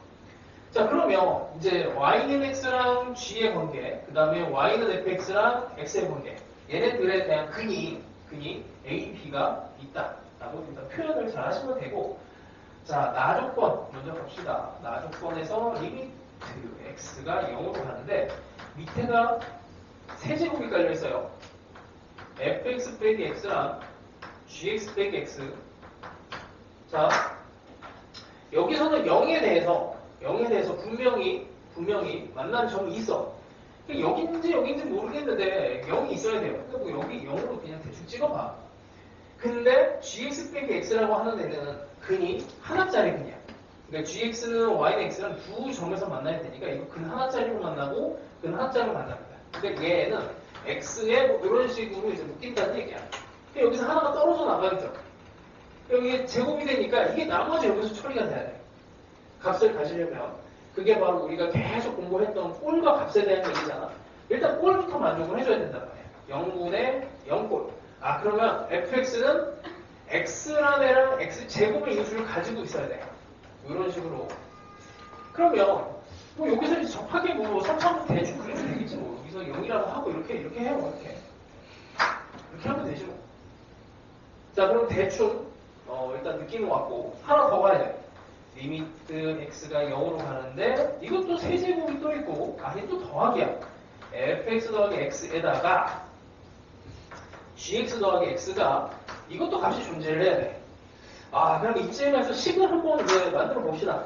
자, 그러면 이제 y는 x랑 g의 관계, 그 다음에 y는 fx랑 x의 관계, 얘네들에 대한 근이 a, b가 있다라고 일단 표현을 잘 하시면 되고, 자, 나 조건 먼저 봅시다. 나 조건에서 리미트 x가 0으로 가는데 밑에가 세제곱이 깔려 있어요. fx 빼기 x랑 gx 빼기 x. 자, 여기서는 0에 대해서 분명히 만난 점이 있어. 여긴지 모르겠는데 0이 있어야 돼요. 뭐 여기 0으로 그냥 대충 찍어봐. 근데 gx 빼기 x라고 하는 데는 근이 하나짜리 근이야. 그러니까 gx는 y는 x랑 두 점에서 만나야 되니까 이거 근 하나짜리로 만나고 근 하나짜리로 만납니다. 근데 얘는 x에 뭐 이런 식으로 이제 묶인다는 얘기야. 그러니까 여기서 하나가 떨어져 나가겠죠. 여기 제곱이 되니까 이게 나머지 여기서 처리가 돼야 돼. 값을 가지려면 그게 바로 우리가 계속 공부했던 꼴과 값에 대한 얘기잖아. 일단 꼴부터 만족을 해줘야 된단 말이야. 0분의 0꼴. 아, 그러면 fx는 x란 애랑 x 제곱의 인수를 가지고 있어야 돼. 이런 식으로. 그러면 뭐 여기서 이제 접하게 뭐 3차원부 대충 그리면 되겠지 뭐. 여기서 0이라고 하고 이렇게 해요. 이렇게 하면 되지 뭐. 자, 그럼 대충 일단 느낌은 왔고 하나 더 가야 돼. 리미트 x가 0으로 가는데 이것도 세제곱이 또 있고, 아니 또 더하기야. fx 더하기 x에다가 gx 더하기 x가 이것도 값이 존재를 해야 돼. 아, 그럼 이쯤에서 식을 한번 이제 만들어 봅시다.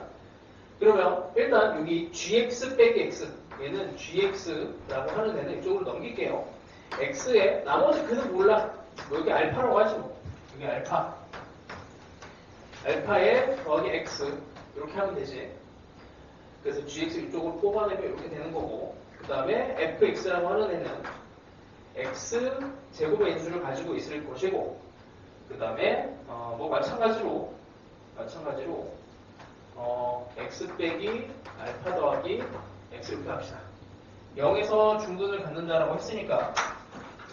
그러면 일단 여기 gx 빼기 x, 얘는 gx라고 하는 애는 이쪽으로 넘길게요. x에 나머지 그는 몰라. 뭐 여기 알파라고 하지 뭐. 여기 알파에 더하기 x 이렇게 하면 되지. 그래서 gx 이쪽으로 뽑아내면 이렇게 되는 거고, 그 다음에 fx라고 하는 애는 x 제곱의 인수를 가지고 있을 것이고, 그 다음에 뭐 마찬가지로 x 빼기 알파 더하기 x 이렇게 합시다. 0에서 중근을 갖는다라고 했으니까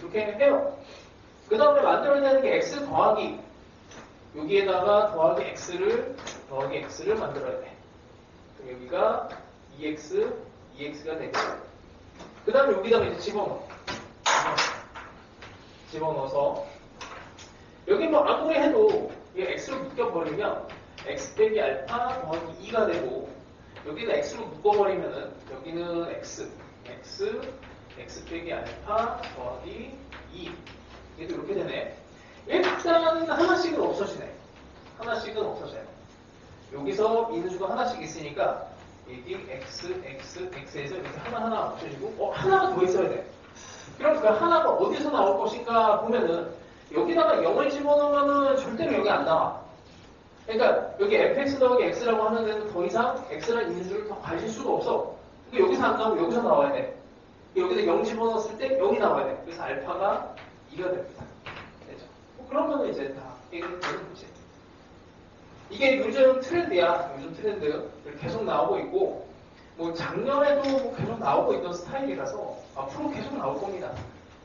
이렇게 해요. 그 다음에 만들어야 되는 게 x 더하기, 여기에다가 더하기 x를 만들어야 돼. 그럼 여기가 2x가 되고, 그 다음에 여기다가 이제 집어넣어서 여기 뭐 아무리 해도 이 x로 묶여버리면 x 빼기 알파 더하기 2가 되고, 여기는 x로 묶어버리면은 여기는 x x 빼기 알파 더하기 2. 얘도 이렇게 되네. 일단 하나씩은 없어지네. 하나씩은 없어져요. 여기서 인수가 하나씩 있으니까 여기 x, x, x에서 이렇게 하나하나 없어지고 하나가 더 있어야 돼. 그럼 그 하나가 어디서 나올 것인가 보면은 여기다가 0을 집어넣으면은 절대로 여기 안 나와. 그러니까 여기 fx 더하기 x라고 하는 데는 더 이상 x라는 인수를 더 가질 수가 없어. 그러니까 여기서 안 나오면 여기서 나와야 돼. 여기다 0 집어넣었을 때 0이 나와야 돼. 그래서 알파가 2가 됩니다. 되죠? 그러면 이제 다 되는 거지. 이게 요즘 트렌드야. 요즘 트렌드. 계속 나오고 있고, 뭐 작년에도 뭐 계속 나오고 있던 스타일이라서 앞으로 계속 나올 겁니다.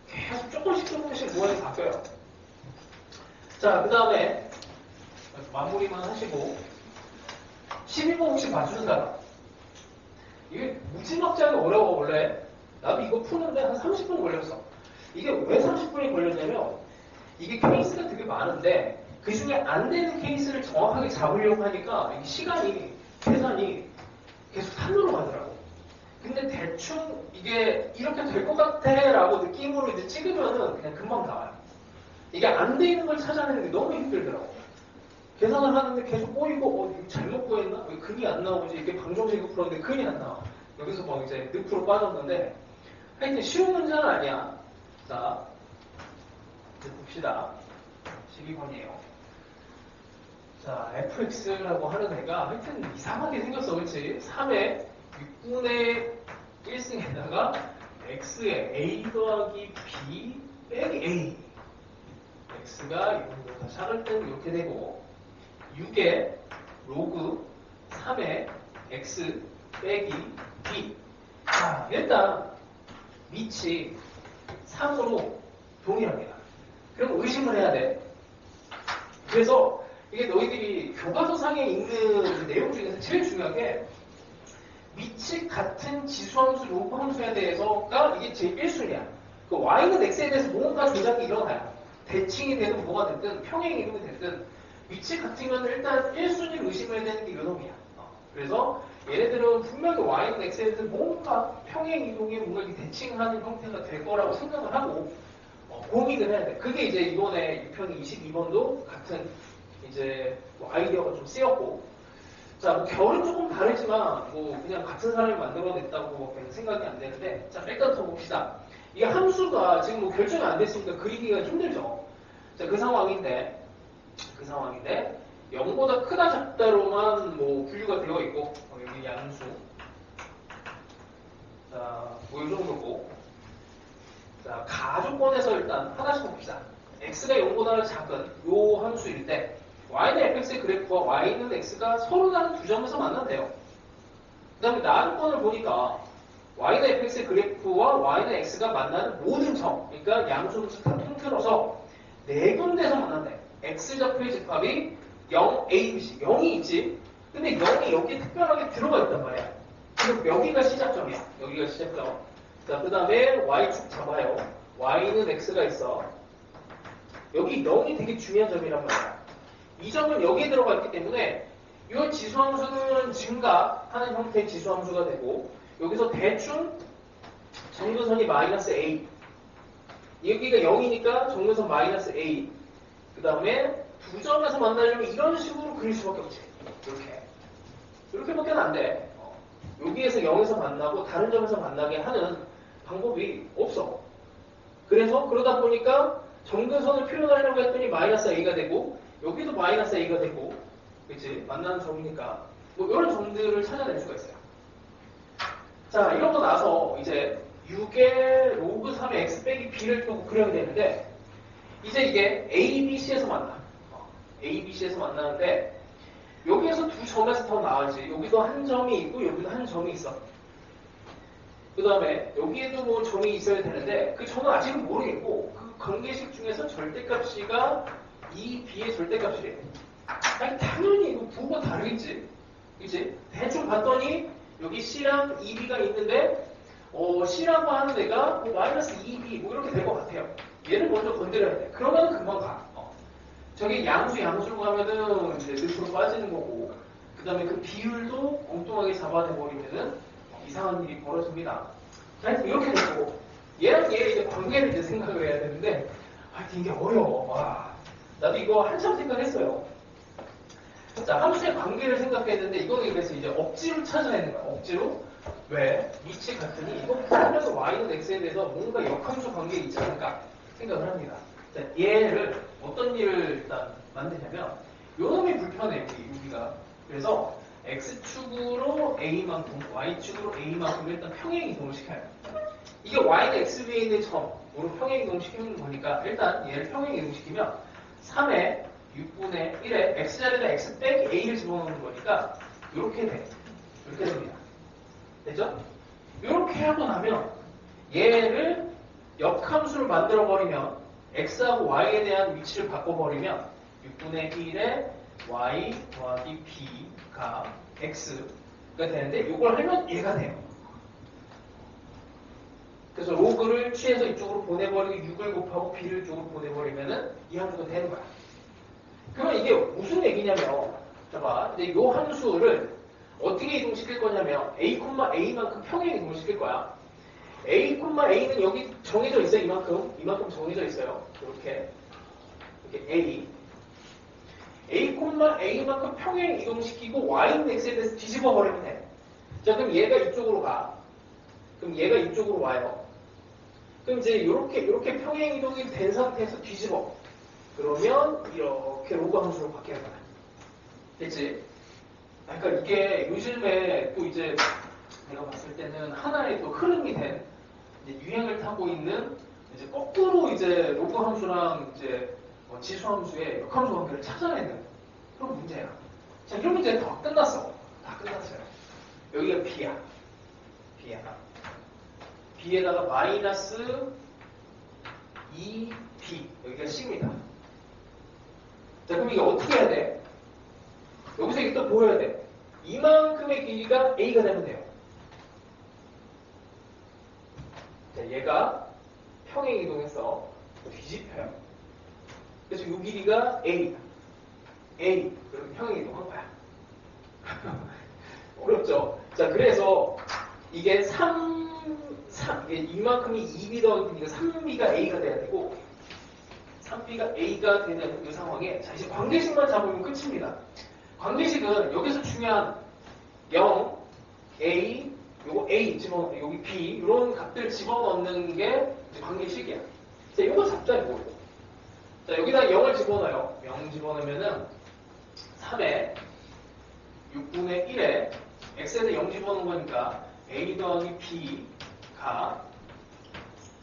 계속 조금씩 모양이 바뀌어요. 자, 그 다음에 마무리만 하시고 12번 혹시 맞추는 사람? 이게 무지막지하게 어려워 원래. 나도 이거 푸는데 한 30분 걸렸어. 이게 왜 30분이 걸렸냐면 이게 케이스가 되게 많은데 그 중에 안 되는 케이스를 정확하게 잡으려고 하니까 이게 시간이, 계산이 계속 산으로 가더라고. 근데 대충 이게 이렇게 될 것 같아 라고 느낌으로 이제 찍으면은 그냥 금방 나와요. 이게 안 돼 있는 걸 찾아내는 게 너무 힘들더라고. 계산을 하는데 계속 꼬이고 이거 잘못 구했나? 왜 근이 안 나오지? 이게 방정식으로 풀었는데 근이 안 나와. 여기서 막 이제 늪으로 빠졌는데 하여튼 쉬운 문제는 아니야. 자, 이제 봅시다. 12번이에요. 자, fx라고 하는 애가 하여튼 이상하게 생겼어. 그렇지? 3의 6분의 1승에다가 x의 a 더하기 b 빼기 a. x가 이거보다 작을 때는 이렇게 되고 6의 로그 3의 x 빼기 b. 자, 일단 밑이 3으로 동일합니다. 그럼 의심을 해야 돼. 그래서 이게 너희들이 교과서상에 있는 내용 중에서 제일 중요한 게 밑이 같은 지수함수, 로그함수에 대해서가 이게 제일 1순위야. 그 y는 x에 대해서 뭔가 조작이 일어나요. 대칭이 되든 뭐가 됐든 평행 이동이 됐든 위치 같으면 일단 1순위를 의심해야 되는 게 요놈이야. 그래서 얘네들은 분명히 y는 x에 대해서 뭔가 평행 이동이 뭔가 이렇게 대칭하는 형태가 될 거라고 생각을 하고 고민을 해야 돼. 그게 이제 이번에 유평 22번도 같은 이제 뭐 아이디어가 좀 쓰였고, 자, 뭐 결은 조금 다르지만 뭐 그냥 같은 사람이 만들어냈다고 생각이 안 되는데, 자, 일단 더 봅시다. 이게 함수가 지금 뭐 결정이 안 됐으니까 그리기가 힘들죠. 자, 그 상황인데 0보다 크다 작다로만 뭐 분류가 되어 있고, 여기 양수. 자, 뭐 이 정도고. 자, 가조건에서 일단 하나씩 봅시다. x가 0보다 작은 요 함수일 때 y는 fx의 그래프와 y는 x가 서로 다른 두 점에서 만난대요. 그 다음에 나조건을 보니까 y는 fx의 그래프와 y는 x가 만나는 모든 점, 그러니까 양수를 다 통틀어서 네 군데서 만난대. x좌표의 집합이 0, a, b, c. 0이 있지. 근데 0이 여기에 특별하게 들어가 있단 말이야. 그럼 여기가 시작점이야. 여기가 시작점. 자, 그 다음에 y축 잡아요. y는 x가 있어. 여기 0이 되게 중요한 점이란 말이야. 이 점은 여기에 들어가 있기 때문에 이 지수함수는 증가하는 형태의 지수함수가 되고, 여기서 대충 정근선이 마이너스 a, 여기가 0이니까 정근선 마이너스 a, 그 다음에 두 점에서 만나려면 이런 식으로 그릴 수밖에 없지. 이렇게밖에 안 돼. 여기에서 0에서 만나고 다른 점에서 만나게 하는 방법이 없어. 그래서 그러다 보니까 정근선을 표현하려고 했더니 마이너스 a가 되고, 여기도 마이너스 a가 되고, 그치? 만나는 점이니까 뭐 이런 점들을 찾아낼 수가 있어요. 자, 이러고 나서 이제 6의 로그 3의 x 빼기 b를 또 그려야 되는데, 이제 이게 a, b, c에서 만나. a, b, c에서 만나는데 여기에서 두 점에서 더 나아지. 여기도 한 점이 있고 여기도 한 점이 있어. 그 다음에 여기에도 뭐 점이 있어야 되는데 그 점은 아직은 모르겠고, 그 관계식 중에서 절대값이가 이 b의 절대값이래. 아니, 당연히 이거 부호가 다르겠지. 그치? 대충 봤더니 여기 c랑 2b가 있는데 c라고 하는 애가 뭐 마이너스 2b 뭐 이렇게 될 것 같아요. 얘를 먼저 건드려야 돼. 그러면 금방 가. 저기 양수로 가면은 이제 늪으로 빠지는 거고, 그 다음에 그 비율도 엉뚱하게 잡아내버리면은 이상한 일이 벌어집니다. 자, 이렇게 되고, 얘랑 얘 이제 관계를 이제 생각을 해야 되는데, 이게 어려워. 와, 나도 이거 한참 생각했어요. 자, 함수의 관계를 생각했는데, 이거는 그래서 이제 억지로 찾아내는 거야. 억지로. 왜? 위치 같으니, 이거 풀면서 y는 x에 대해서 뭔가 역함수 관계 있지 않을까 생각을 합니다. 자, 얘를 어떤 일을 일단 만드냐면, 요 놈이 불편해, 여기가. 그래서 x축으로 a만큼, y축으로 a만큼 일단 평행 이동을 시켜요. 이게 y는 x 위에 있는 점으로 평행 이동시키는 거니까 일단 얘를 평행 이동시키면 3의 6분의 1에 x자리에다 x 빼기 a를 집어넣는 거니까 이렇게 돼. 이렇게 됩니다. 되죠? 이렇게 하고 나면 얘를 역함수를 만들어버리면 x하고 y에 대한 위치를 바꿔버리면 6분의 1에 y 더하기 b가 x가 되는데 이걸 하면 얘가 돼요. 그래서 로그를 취해서 이쪽으로 보내버리고 6을 곱하고 b를 이쪽으로 보내버리면은 이 함수가 되는 거야. 그러면 이게 무슨 얘기냐면, 봐봐. 근데 이 함수를 어떻게 이동시킬 거냐면 a,a만큼 평행 이동을 시킬 거야. a,a는 여기 정해져 있어요. 이만큼 정해져 있어요. 이렇게 a,a만큼 평행 이동시키고 y는 x에 대해서 뒤집어 버리면 돼. 자, 그럼 얘가 이쪽으로 가. 그럼 얘가 이쪽으로 와요. 그럼 이제 이렇게 평행 이동이 된 상태에서 뒤집어. 그러면 이렇게 로그 함수로 바뀌는 거야. 됐지? 그러니까 이게 요즘에 또 이제 내가 봤을 때는 하나의 또 흐름이 된 이제 유행을 타고 있는 이제 거꾸로 이제 로그 함수랑 이제 지수 함수의 역함수 관계를 찾아내는 그런 문제야. 자, 이런 문제 다 끝났어. 다 끝났어요. 여기가 b야. b에다가 마이너스 2b 여기가 c입니다. 자, 그럼 이게 어떻게 해야 돼? 여기서 이게 또 보여야 돼. 이만큼의 길이가 a가 되면 돼요. 자, 얘가 평행 이동해서 뒤집혀요. 그래서 이 길이가 a. 그럼 평행 이동한 거야. 어렵죠? 자, 그래서 이게 이게 이만큼이 2b 더하기 3b가 a가 돼야 되고 3b가 a가 되는 이 상황에 자, 이제 관계식만 잡으면 끝입니다. 관계식은 여기서 중요한 0, a, 요거 a 집어넣는 여기 b 이런 값들 집어넣는 게 이제 관계식이야. 자, 이거 잡자 이거. 자, 여기다 0을 집어넣어요. 0 집어넣으면은 3에 6분의 1에 x에서 0 집어넣은 거니까 a 더하기 b가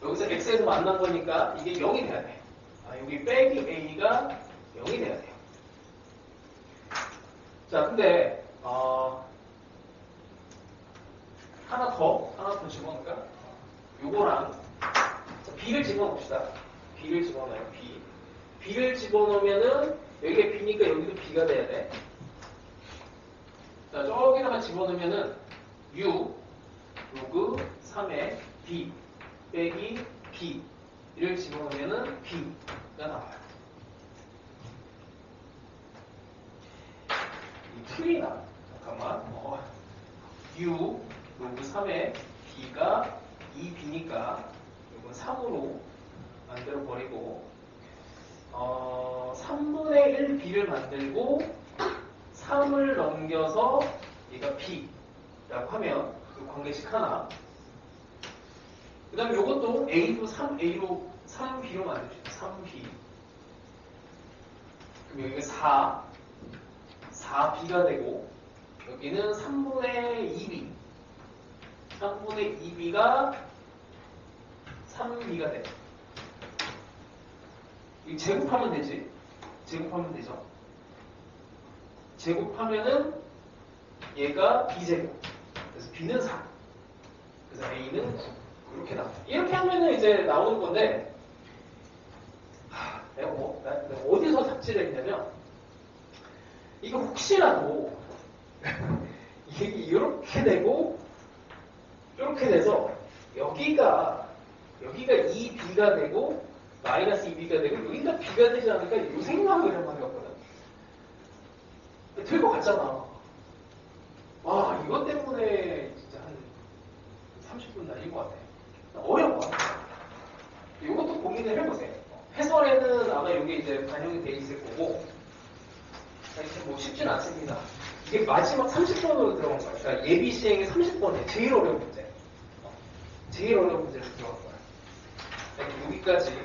여기서 x에서 만난 거니까 이게 0이 돼야 돼. 여기 빼기 a가 0이 돼야 돼요. 자, 근데 하나 더 집어넣을까? 요거랑 b를 집어넣읍시다. b를 집어넣어요. b를 집어넣으면은 여기가 b니까 여기도 b가 돼야 돼. 자, 저기다가 집어넣으면은 6 로그 3의 b 빼기 b를 집어넣으면은 b가 나와요. 이 틀리나? 잠깐만. 6 로그 3의 b가 2b니까 이건 3으로 만들어버리고 3분의 1 b를 만들고 3을 넘겨서 얘가 b라고 하면 그 관계식 하나. 그 다음에 이것도 a도 3b로 만들죠. 3b. 그럼 여기가 4b가 되고 여기는 3분의 2b. 3분의 2b가 3b가 돼. 이 제곱하면 되지. 제곱하면 되죠. 제곱하면은 얘가 b제곱. 그래서 b는 4. 그래서 a는 9. 이렇게 나와. 이렇게 하면은 이제 나오는 건데, 내가 어디서 삽질을 했냐면, 이거 혹시라도, 이게 이렇게 되고, 이렇게 돼서, 여기가 2b가 되고, 마이너스 2b가 되고, 여기가 b가 되지 않을까? 이 생각을 한번 해봤거든. 될 것 같잖아. 이것 때문에 진짜 한 30분 날린 것 같아. 어려워. 이것도 고민을 해보세요. 해설에는 아마 이게 이제 반영이 돼 있을 거고, 이렇게 뭐 쉽진 않습니다. 이게 마지막 30번으로 들어간 거야. 그러니까 예비 시행의 30번에 제일 어려운 문제. 제일 어려운 문제로 들어간 거야. 여기까지